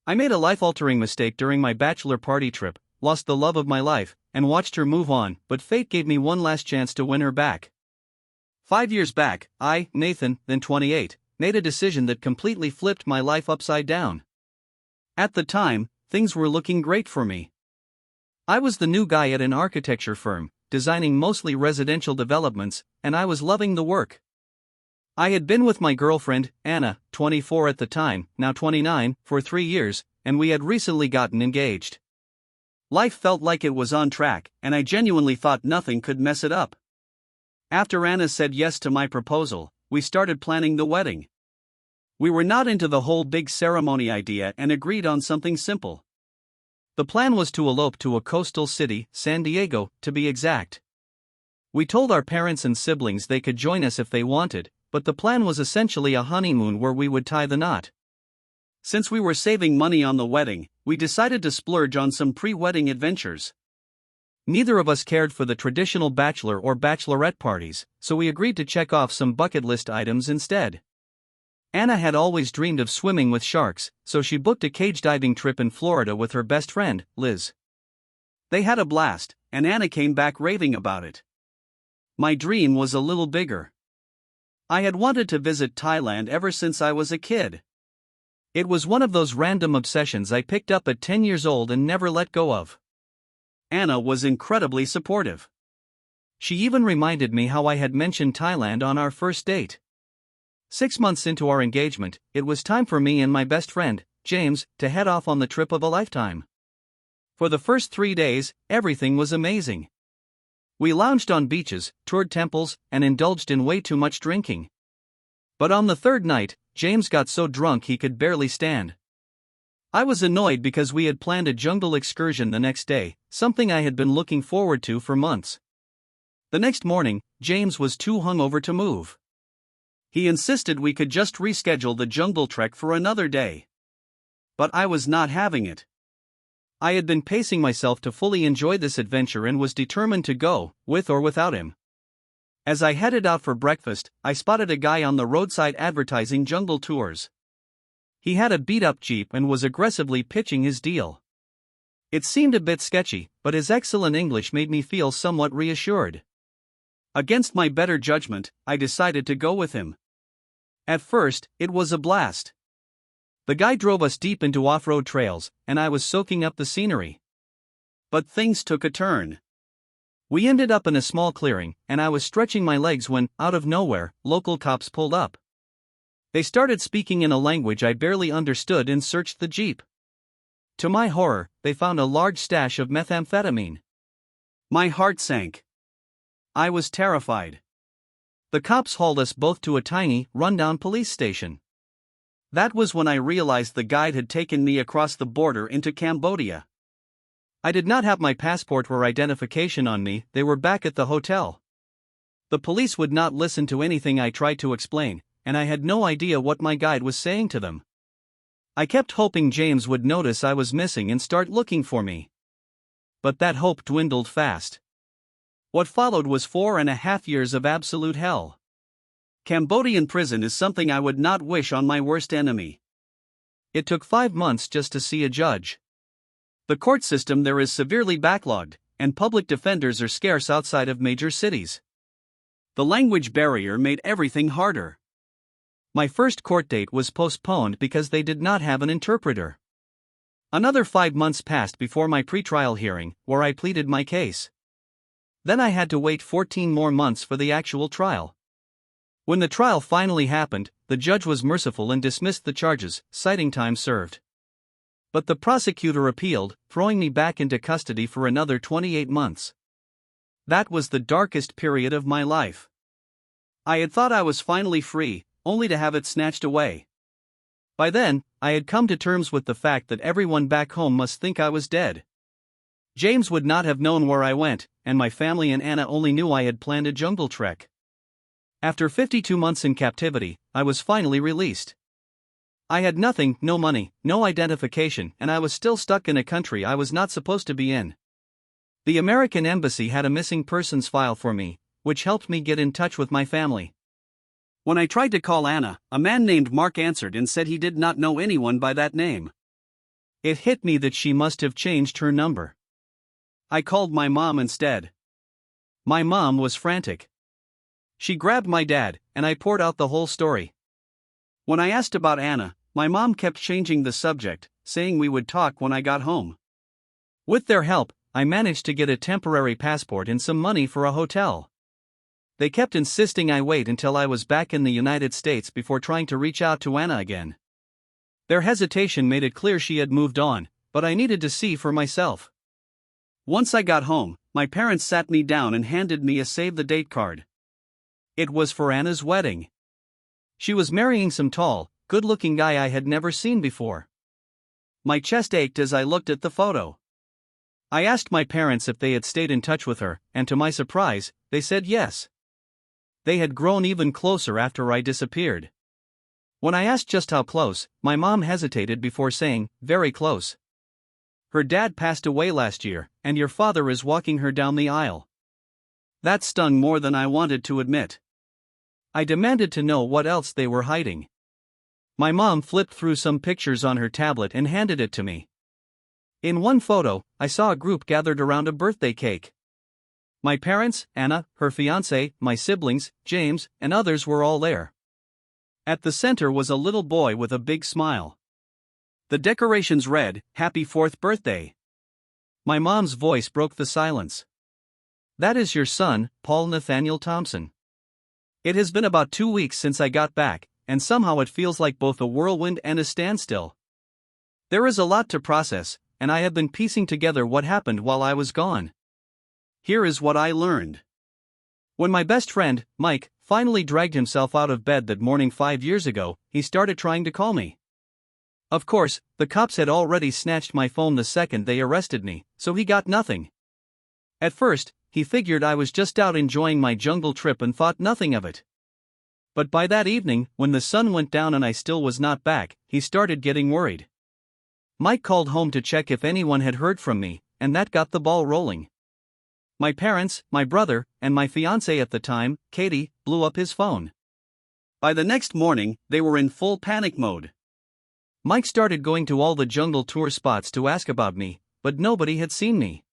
I made a life-altering mistake during my bachelor party trip, lost the love of my life, and watched her move on, but fate gave me one last chance to win her back. 5 years back, I, Nathan, then 28, made a decision that completely flipped my life upside down. At the time, things were looking great for me. I was the new guy at an architecture firm, designing mostly residential developments, and I was loving the work. I had been with my girlfriend, Anna, 24 at the time, now 29, for 3 years, and we had recently gotten engaged. Life felt like it was on track, and I genuinely thought nothing could mess it up. After Anna said yes to my proposal, we started planning the wedding. We were not into the whole big ceremony idea and agreed on something simple. The plan was to elope to a coastal city, San Diego, to be exact. We told our parents and siblings they could join us if they wanted, but the plan was essentially a honeymoon where we would tie the knot. Since we were saving money on the wedding, we decided to splurge on some pre-wedding adventures. Neither of us cared for the traditional bachelor or bachelorette parties, so we agreed to check off some bucket list items instead. Anna had always dreamed of swimming with sharks, so she booked a cage diving trip in Florida with her best friend, Liz. They had a blast, and Anna came back raving about it. My dream was a little bigger. I had wanted to visit Thailand ever since I was a kid. It was one of those random obsessions I picked up at 10 years old and never let go of. Anna was incredibly supportive. She even reminded me how I had mentioned Thailand on our first date. 6 months into our engagement, it was time for me and my best friend, James, to head off on the trip of a lifetime. For the first 3 days, everything was amazing. We lounged on beaches, toured temples, and indulged in way too much drinking. But on the third night, James got so drunk he could barely stand. I was annoyed because we had planned a jungle excursion the next day, something I had been looking forward to for months. The next morning, James was too hungover to move. He insisted we could just reschedule the jungle trek for another day. But I was not having it. I had been pacing myself to fully enjoy this adventure and was determined to go, with or without him. As I headed out for breakfast, I spotted a guy on the roadside advertising jungle tours. He had a beat-up Jeep and was aggressively pitching his deal. It seemed a bit sketchy, but his excellent English made me feel somewhat reassured. Against my better judgment, I decided to go with him. At first, it was a blast. The guy drove us deep into off-road trails, and I was soaking up the scenery. But things took a turn. We ended up in a small clearing, and I was stretching my legs when, out of nowhere, local cops pulled up. They started speaking in a language I barely understood and searched the Jeep. To my horror, they found a large stash of methamphetamine. My heart sank. I was terrified. The cops hauled us both to a tiny, rundown police station. That was when I realized the guide had taken me across the border into Cambodia. I did not have my passport or identification on me, they were back at the hotel. The police would not listen to anything I tried to explain, and I had no idea what my guide was saying to them. I kept hoping James would notice I was missing and start looking for me. But that hope dwindled fast. What followed was 4.5 years of absolute hell. Cambodian prison is something I would not wish on my worst enemy. It took 5 months just to see a judge. The court system there is severely backlogged, and public defenders are scarce outside of major cities. The language barrier made everything harder. My first court date was postponed because they did not have an interpreter. Another 5 months passed before my pretrial hearing, where I pleaded my case. Then I had to wait 14 more months for the actual trial. When the trial finally happened, the judge was merciful and dismissed the charges, citing time served. But the prosecutor appealed, throwing me back into custody for another 28 months. That was the darkest period of my life. I had thought I was finally free, only to have it snatched away. By then, I had come to terms with the fact that everyone back home must think I was dead. James would not have known where I went, and my family and Anna only knew I had planned a jungle trek. After 52 months in captivity, I was finally released. I had nothing, no money, no identification, and I was still stuck in a country I was not supposed to be in. The American embassy had a missing persons file for me, which helped me get in touch with my family. When I tried to call Anna, a man named Mark answered and said he did not know anyone by that name. It hit me that she must have changed her number. I called my mom instead. My mom was frantic. She grabbed my dad, and I poured out the whole story. When I asked about Anna, my mom kept changing the subject, saying we would talk when I got home. With their help, I managed to get a temporary passport and some money for a hotel. They kept insisting I wait until I was back in the United States before trying to reach out to Anna again. Their hesitation made it clear she had moved on, but I needed to see for myself. Once I got home, my parents sat me down and handed me a save-the-date card. It was for Anna's wedding. She was marrying some tall, good-looking guy I had never seen before. My chest ached as I looked at the photo. I asked my parents if they had stayed in touch with her, and to my surprise, they said yes. They had grown even closer after I disappeared. When I asked just how close, my mom hesitated before saying, "Very close. Her dad passed away last year, and your father is walking her down the aisle." That stung more than I wanted to admit. I demanded to know what else they were hiding. My mom flipped through some pictures on her tablet and handed it to me. In one photo, I saw a group gathered around a birthday cake. My parents, Anna, her fiancé, my siblings, James, and others were all there. At the center was a little boy with a big smile. The decorations read, "Happy 4th birthday." My mom's voice broke the silence. "That is your son, Paul Nathaniel Thompson. It has been about 2 weeks since I got back, and somehow it feels like both a whirlwind and a standstill. There is a lot to process, and I have been piecing together what happened while I was gone. Here is what I learned. When my best friend, Mike, finally dragged himself out of bed that morning 5 years ago, he started trying to call me. Of course, the cops had already snatched my phone the second they arrested me, so he got nothing. At first, he figured I was just out enjoying my jungle trip and thought nothing of it. But by that evening, when the sun went down and I still was not back, he started getting worried. Mike called home to check if anyone had heard from me, and that got the ball rolling. My parents, my brother, and my fiancée at the time, Katie, blew up his phone. By the next morning, they were in full panic mode. Mike started going to all the jungle tour spots to ask about me, but nobody had seen me.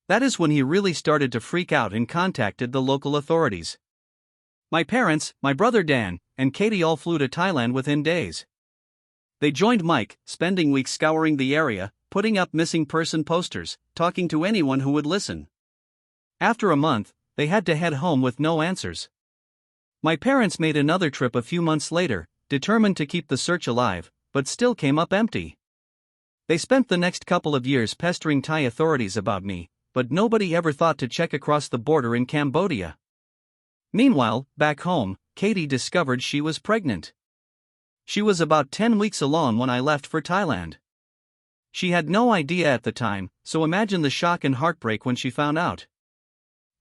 That is when he really started to freak out and contacted the local authorities. My parents, my brother Dan, and Katie all flew to Thailand within days. They joined Mike, spending weeks scouring the area, putting up missing person posters, talking to anyone who would listen. After a month, they had to head home with no answers. My parents made another trip a few months later, determined to keep the search alive, but still came up empty. They spent the next couple of years pestering Thai authorities about me, but nobody ever thought to check across the border in Cambodia. Meanwhile, back home, Katie discovered she was pregnant. She was about 10 weeks along when I left for Thailand. She had no idea at the time, so imagine the shock and heartbreak when she found out.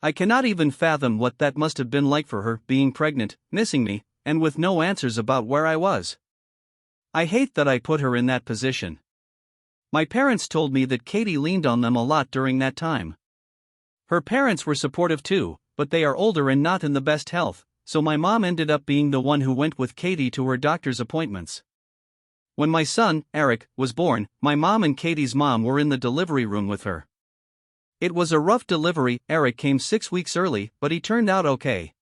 I cannot even fathom what that must have been like for her, being pregnant, missing me, and with no answers about where I was. I hate that I put her in that position. My parents told me that Katie leaned on them a lot during that time. Her parents were supportive too, but they are older and not in the best health, so my mom ended up being the one who went with Katie to her doctor's appointments. When my son, Eric, was born, my mom and Katie's mom were in the delivery room with her. It was a rough delivery. Eric came 6 weeks early, but he turned out okay.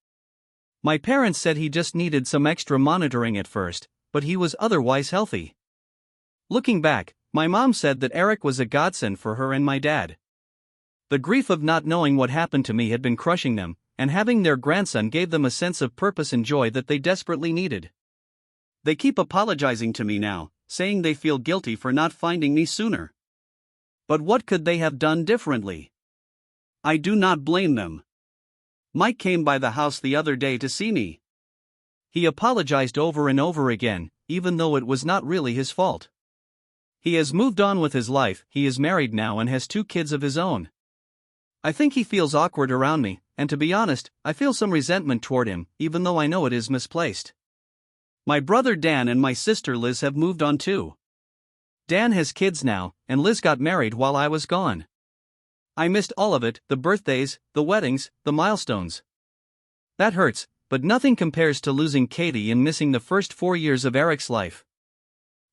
My parents said he just needed some extra monitoring at first, but he was otherwise healthy. Looking back, my mom said that Eric was a godsend for her and my dad. The grief of not knowing what happened to me had been crushing them, and having their grandson gave them a sense of purpose and joy that they desperately needed. They keep apologizing to me now, saying they feel guilty for not finding me sooner. But what could they have done differently? I do not blame them. Mike came by the house the other day to see me. He apologized over and over again, even though it was not really his fault. He has moved on with his life. He is married now and has 2 kids of his own. I think he feels awkward around me, and to be honest, I feel some resentment toward him, even though I know it is misplaced. My brother Dan and my sister Liz have moved on too. Dan has kids now, and Liz got married while I was gone. I missed all of it, the birthdays, the weddings, the milestones. That hurts, but nothing compares to losing Katie and missing the first 4 years of Eric's life.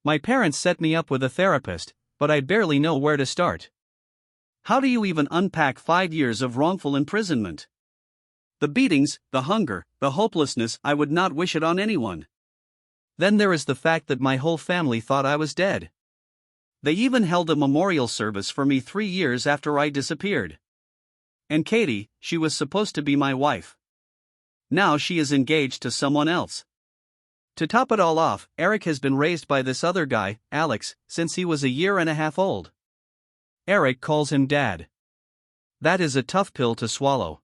My parents set me up with a therapist, but I barely know where to start. How do you even unpack 5 years of wrongful imprisonment? The beatings, the hunger, the hopelessness, I would not wish it on anyone. Then there is the fact that my whole family thought I was dead. They even held a memorial service for me 3 years after I disappeared. And Katie, she was supposed to be my wife. Now she is engaged to someone else. To top it all off, Eric has been raised by this other guy, Alex, since he was a year and a half old. Eric calls him dad. That is a tough pill to swallow.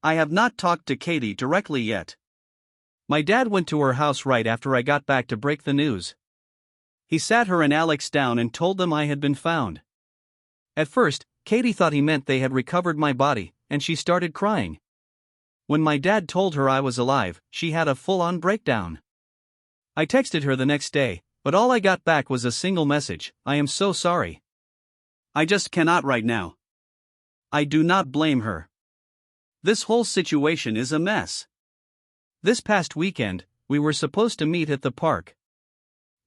I have not talked to Katie directly yet. My dad went to her house right after I got back to break the news. He sat her and Alex down and told them I had been found. At first, Katie thought he meant they had recovered my body, and she started crying. When my dad told her I was alive, she had a full-on breakdown. I texted her the next day, but all I got back was a single message: I am so sorry. I just cannot right now. I do not blame her. This whole situation is a mess. This past weekend, we were supposed to meet at the park.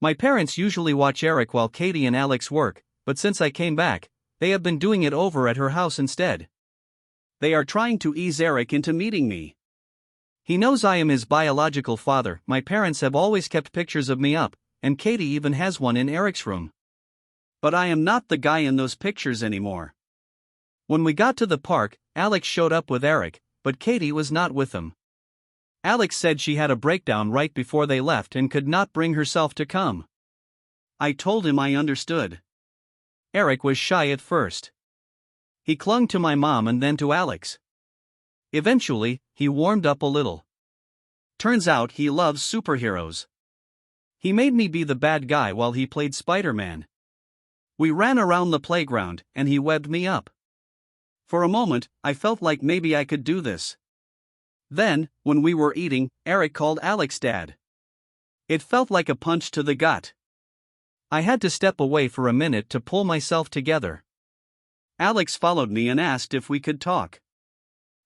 My parents usually watch Eric while Katie and Alex work, but since I came back, they have been doing it over at her house instead. They are trying to ease Eric into meeting me. He knows I am his biological father. My parents have always kept pictures of me up, and Katie even has one in Eric's room. But I am not the guy in those pictures anymore. When we got to the park, Alex showed up with Eric, but Katie was not with him. Alex said she had a breakdown right before they left and could not bring herself to come. I told him I understood. Eric was shy at first. He clung to my mom and then to Alex. Eventually, he warmed up a little. Turns out he loves superheroes. He made me be the bad guy while he played Spider-Man. We ran around the playground, and he webbed me up. For a moment, I felt like maybe I could do this. Then, when we were eating, Eric called Alex dad. It felt like a punch to the gut. I had to step away for a minute to pull myself together. Alex followed me and asked if we could talk.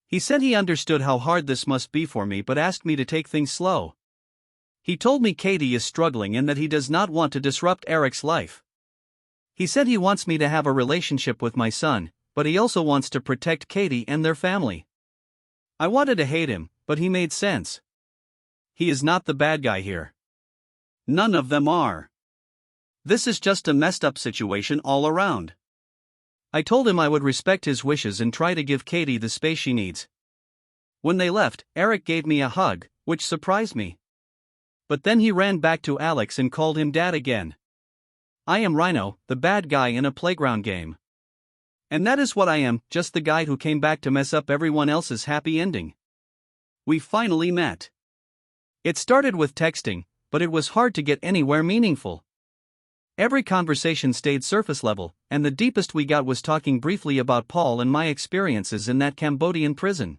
He said he understood how hard this must be for me but asked me to take things slow. He told me Katie is struggling and that he does not want to disrupt Eric's life. He said he wants me to have a relationship with my son, but he also wants to protect Katie and their family. I wanted to hate him, but he made sense. He is not the bad guy here. None of them are. This is just a messed up situation all around. I told him I would respect his wishes and try to give Katie the space she needs. When they left, Eric gave me a hug, which surprised me. But then he ran back to Alex and called him dad again. I am Rhino, the bad guy in a playground game. And that is what I am, just the guy who came back to mess up everyone else's happy ending. We finally met. It started with texting, but it was hard to get anywhere meaningful. Every conversation stayed surface level, and the deepest we got was talking briefly about Paul and my experiences in that Cambodian prison.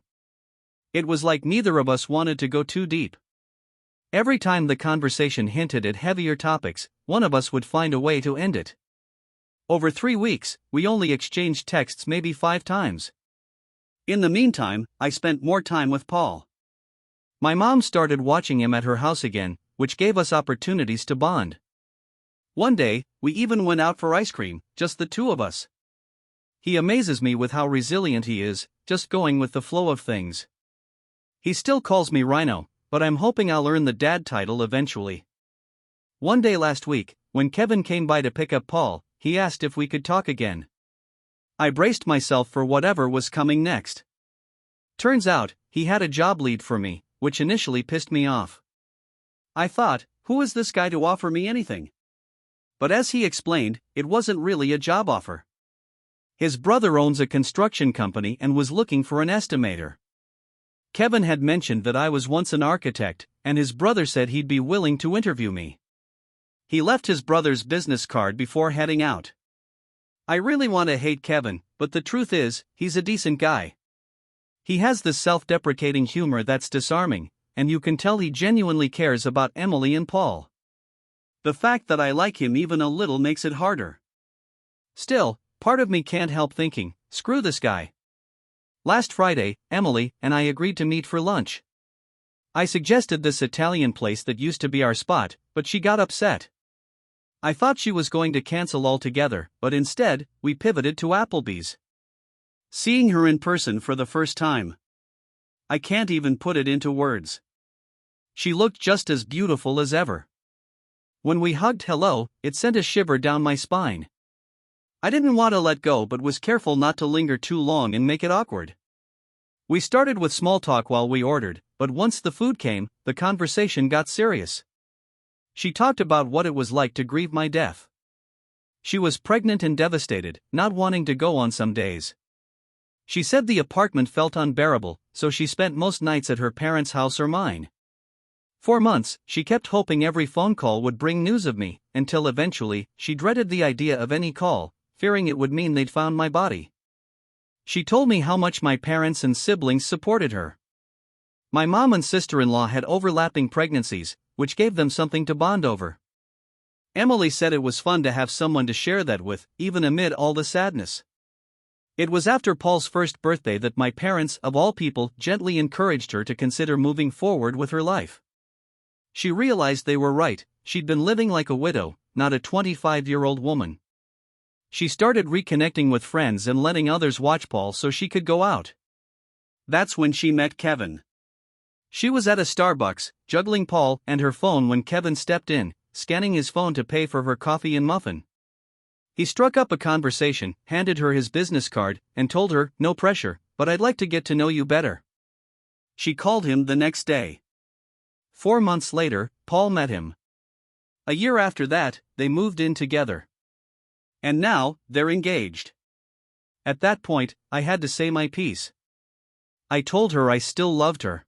It was like neither of us wanted to go too deep. Every time the conversation hinted at heavier topics, one of us would find a way to end it. Over 3 weeks, we only exchanged texts maybe 5 times. In the meantime, I spent more time with Paul. My mom started watching him at her house again, which gave us opportunities to bond. One day, we even went out for ice cream, just the two of us. He amazes me with how resilient he is, just going with the flow of things. He still calls me Rhino, but I'm hoping I'll earn the dad title eventually. One day last week, when Kevin came by to pick up Paul, he asked if we could talk again. I braced myself for whatever was coming next. Turns out, he had a job lead for me, which initially pissed me off. I thought, who is this guy to offer me anything? But as he explained, it wasn't really a job offer. His brother owns a construction company and was looking for an estimator. Kevin had mentioned that I was once an architect, and his brother said he'd be willing to interview me. He left his brother's business card before heading out. I really want to hate Kevin, but the truth is, he's a decent guy. He has this self-deprecating humor that's disarming, and you can tell he genuinely cares about Emily and Paul. The fact that I like him even a little makes it harder. Still, part of me can't help thinking, screw this guy. Last Friday, Emily and I agreed to meet for lunch. I suggested this Italian place that used to be our spot, but she got upset. I thought she was going to cancel altogether, but instead, we pivoted to Applebee's. Seeing her in person for the first time. I can't even put it into words. She looked just as beautiful as ever. When we hugged hello, it sent a shiver down my spine. I didn't want to let go but was careful not to linger too long and make it awkward. We started with small talk while we ordered, but once the food came, the conversation got serious. She talked about what it was like to grieve my death. She was pregnant and devastated, not wanting to go on some days. She said the apartment felt unbearable, so she spent most nights at her parents' house or mine. For months, she kept hoping every phone call would bring news of me, until eventually, she dreaded the idea of any call, fearing it would mean they'd found my body. She told me how much my parents and siblings supported her. My mom and sister-in-law had overlapping pregnancies, which gave them something to bond over. Emily said it was fun to have someone to share that with, even amid all the sadness. It was after Paul's first birthday that my parents, of all people, gently encouraged her to consider moving forward with her life. She realized they were right. She'd been living like a widow, not a 25-year-old woman. She started reconnecting with friends and letting others watch Paul so she could go out. That's when she met Kevin. She was at a Starbucks, juggling Paul and her phone when Kevin stepped in, scanning his phone to pay for her coffee and muffin. He struck up a conversation, handed her his business card, and told her, "No pressure, but I'd like to get to know you better." She called him the next day. 4 months later, Paul met him. A year after that, they moved in together. And now, they're engaged. At that point, I had to say my piece. I told her I still loved her.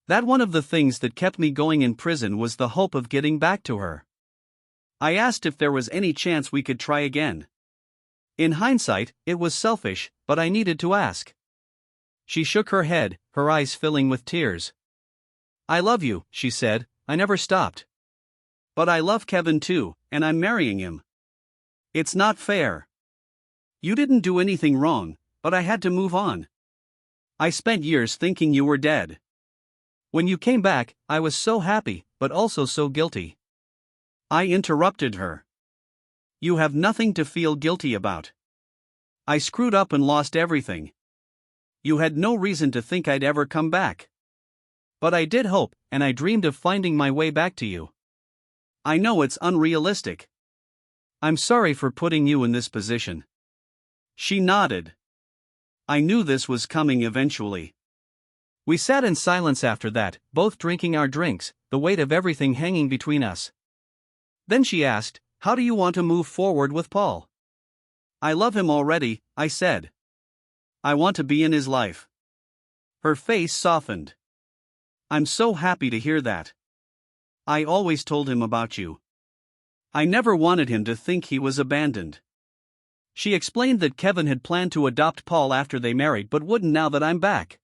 That one of the things that kept me going in prison was the hope of getting back to her. I asked if there was any chance we could try again. In hindsight, it was selfish, but I needed to ask. She shook her head, her eyes filling with tears. "I love you," she said, "I never stopped. But I love Kevin too, and I'm marrying him. It's not fair. You didn't do anything wrong, but I had to move on. I spent years thinking you were dead. When you came back, I was so happy, but also so guilty." I interrupted her. "You have nothing to feel guilty about. I screwed up and lost everything. You had no reason to think I'd ever come back. But I did hope, and I dreamed of finding my way back to you. I know it's unrealistic. I'm sorry for putting you in this position." She nodded. I knew this was coming eventually. We sat in silence after that, both drinking our drinks, the weight of everything hanging between us. Then she asked, "How do you want to move forward with Paul?" "I love him already," I said. "I want to be in his life." Her face softened. "I'm so happy to hear that. I always told him about you. I never wanted him to think he was abandoned." She explained that Kevin had planned to adopt Paul after they married but wouldn't now that I'm back.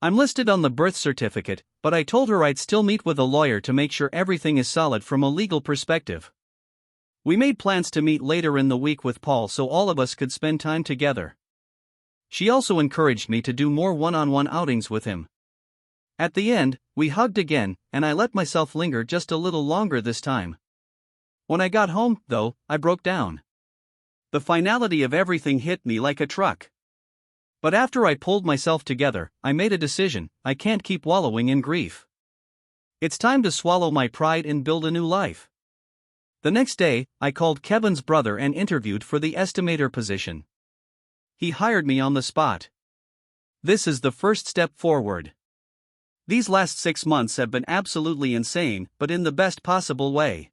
I'm listed on the birth certificate, but I told her I'd still meet with a lawyer to make sure everything is solid from a legal perspective. We made plans to meet later in the week with Paul so all of us could spend time together. She also encouraged me to do more one-on-one outings with him. At the end, we hugged again, and I let myself linger just a little longer this time. When I got home, though, I broke down. The finality of everything hit me like a truck. But after I pulled myself together, I made a decision: I can't keep wallowing in grief. It's time to swallow my pride and build a new life. The next day, I called Kevin's brother and interviewed for the estimator position. He hired me on the spot. This is the first step forward. These last 6 months have been absolutely insane, but in the best possible way.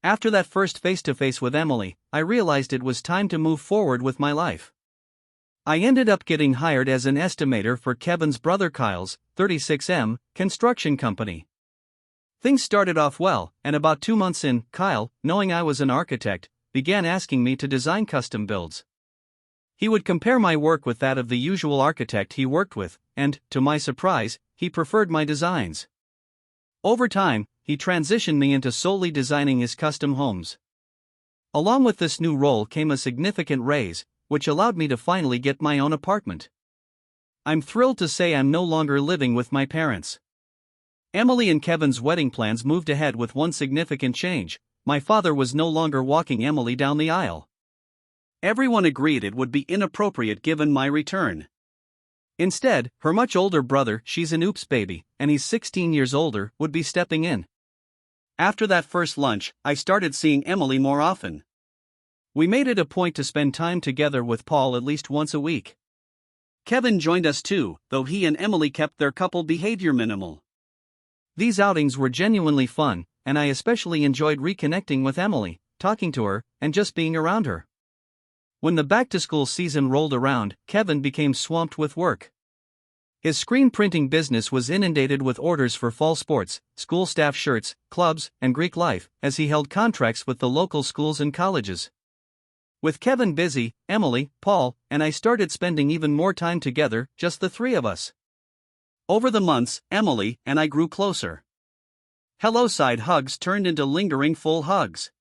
After that first face-to-face with Emily, I realized it was time to move forward with my life. I ended up getting hired as an estimator for Kevin's brother Kyle's 36M construction company. Things started off well, and about 2 months in, Kyle, knowing I was an architect, began asking me to design custom builds. He would compare my work with that of the usual architect he worked with, and, to my surprise, he preferred my designs. Over time, he transitioned me into solely designing his custom homes. Along with this new role came a significant raise, which allowed me to finally get my own apartment. I'm thrilled to say I'm no longer living with my parents. Emily and Kevin's wedding plans moved ahead with one significant change. my father was no longer walking Emily down the aisle. Everyone agreed it would be inappropriate given my return. Instead, her much older brother, she's an oops baby, and he's 16 years older, would be stepping in. After that first lunch, I started seeing Emily more often. We made it a point to spend time together with Paul at least once a week. Kevin joined us too, though he and Emily kept their couple behavior minimal. These outings were genuinely fun, and I especially enjoyed reconnecting with Emily, talking to her, and just being around her. When the back-to-school season rolled around, Kevin became swamped with work. His screen printing business was inundated with orders for fall sports, school staff shirts, clubs, and Greek life, as he held contracts with the local schools and colleges. With Kevin busy, Emily, Paul, and I started spending even more time together, just the three of us. Over the months, Emily and I grew closer. Hello-side hugs turned into lingering full hugs.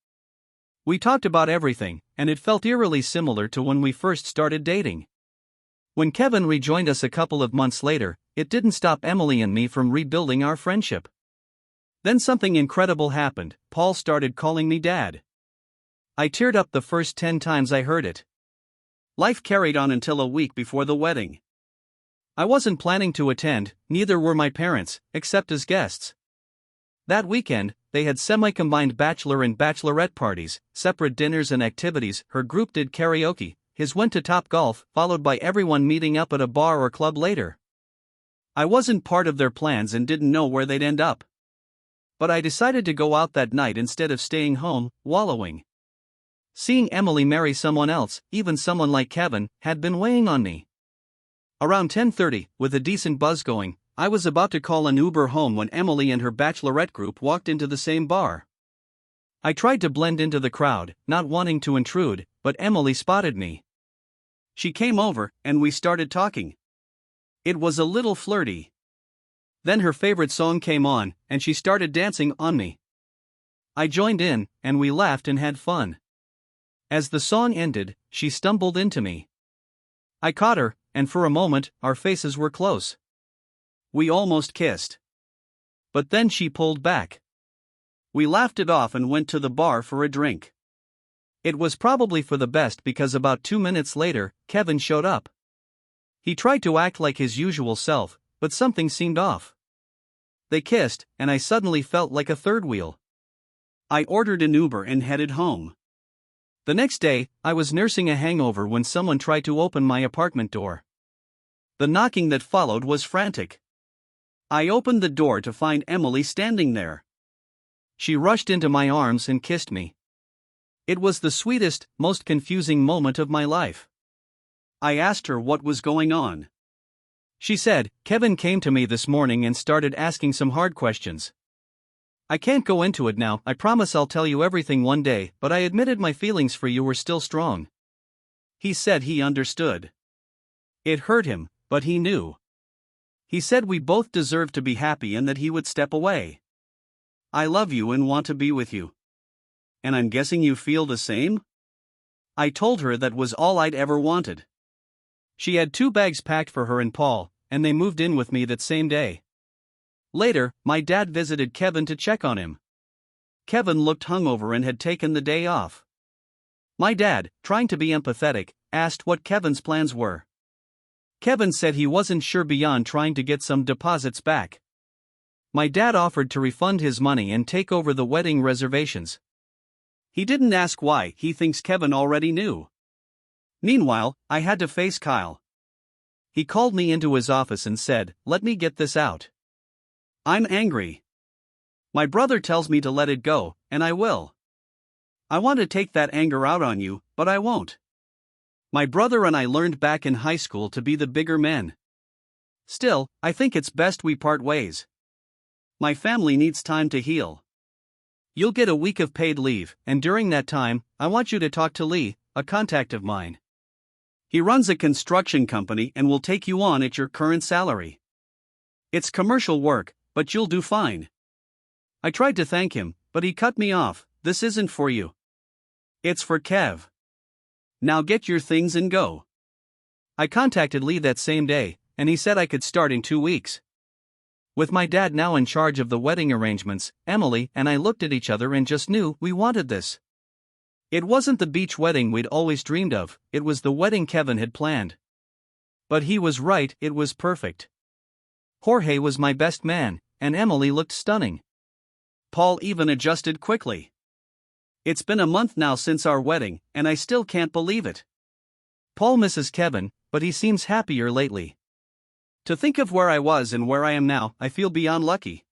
We talked about everything, and it felt eerily similar to when we first started dating. When Kevin rejoined us a couple of months later, it didn't stop Emily and me from rebuilding our friendship. Then something incredible happened. Paul started calling me Dad. I teared up the first 10 times I heard it. Life carried on until a week before the wedding. I wasn't planning to attend, neither were my parents, except as guests. That weekend, they had semi-combined bachelor and bachelorette parties, separate dinners and activities. Her group did karaoke, his went to Topgolf, followed by everyone meeting up at a bar or club later. I wasn't part of their plans and didn't know where they'd end up. But I decided to go out that night instead of staying home, wallowing. Seeing Emily marry someone else, even someone like Kevin, had been weighing on me. Around 10:30, with a decent buzz going, I was about to call an Uber home when Emily and her bachelorette group walked into the same bar. I tried to blend into the crowd, not wanting to intrude, but Emily spotted me. She came over, and we started talking. It was a little flirty. Then her favorite song came on, and she started dancing on me. I joined in, and we laughed and had fun. As the song ended, she stumbled into me. I caught her, and for a moment, our faces were close. We almost kissed. But then she pulled back. We laughed it off and went to the bar for a drink. It was probably for the best because about 2 minutes later, Kevin showed up. He tried to act like his usual self, but something seemed off. They kissed, and I suddenly felt like a third wheel. I ordered an Uber and headed home. The next day, I was nursing a hangover when someone tried to open my apartment door. The knocking that followed was frantic. I opened the door to find Emily standing there. She rushed into my arms and kissed me. It was the sweetest, most confusing moment of my life. I asked her what was going on. She said, "Kevin came to me this morning and started asking some hard questions. I can't go into it now, I promise I'll tell you everything one day, but I admitted my feelings for you were still strong." He said he understood. It hurt him, but he knew. He said we both deserved to be happy and that he would step away. I love you and want to be with you. And I'm guessing you feel the same? I told her that was all I'd ever wanted. She had 2 bags packed for her and Paul, and they moved in with me that same day. Later, my dad visited Kevin to check on him. Kevin looked hungover and had taken the day off. My dad, trying to be empathetic, asked what Kevin's plans were. Kevin said he wasn't sure beyond trying to get some deposits back. My dad offered to refund his money and take over the wedding reservations. He didn't ask why, he thinks Kevin already knew. Meanwhile, I had to face Kyle. He called me into his office and said, "Let me get this out. I'm angry. My brother tells me to let it go, and I will. I want to take that anger out on you, but I won't. My brother and I learned back in high school to be the bigger men. Still, I think it's best we part ways. My family needs time to heal. You'll get a week of paid leave, and during that time, I want you to talk to Lee, a contact of mine. He runs a construction company and will take you on at your current salary. It's commercial work, but you'll do fine." I tried to thank him, but he cut me off. "This isn't for you. It's for Kev. Now get your things and go." I contacted Lee that same day, and he said I could start in 2 weeks. With my dad now in charge of the wedding arrangements, Emily and I looked at each other and just knew we wanted this. It wasn't the beach wedding we'd always dreamed of, it was the wedding Kevin had planned. But he was right, it was perfect. Jorge was my best man, and Emily looked stunning. Paul even adjusted quickly. It's been a month now since our wedding, and I still can't believe it. Paul misses Kevin, but he seems happier lately. To think of where I was and where I am now, I feel beyond lucky.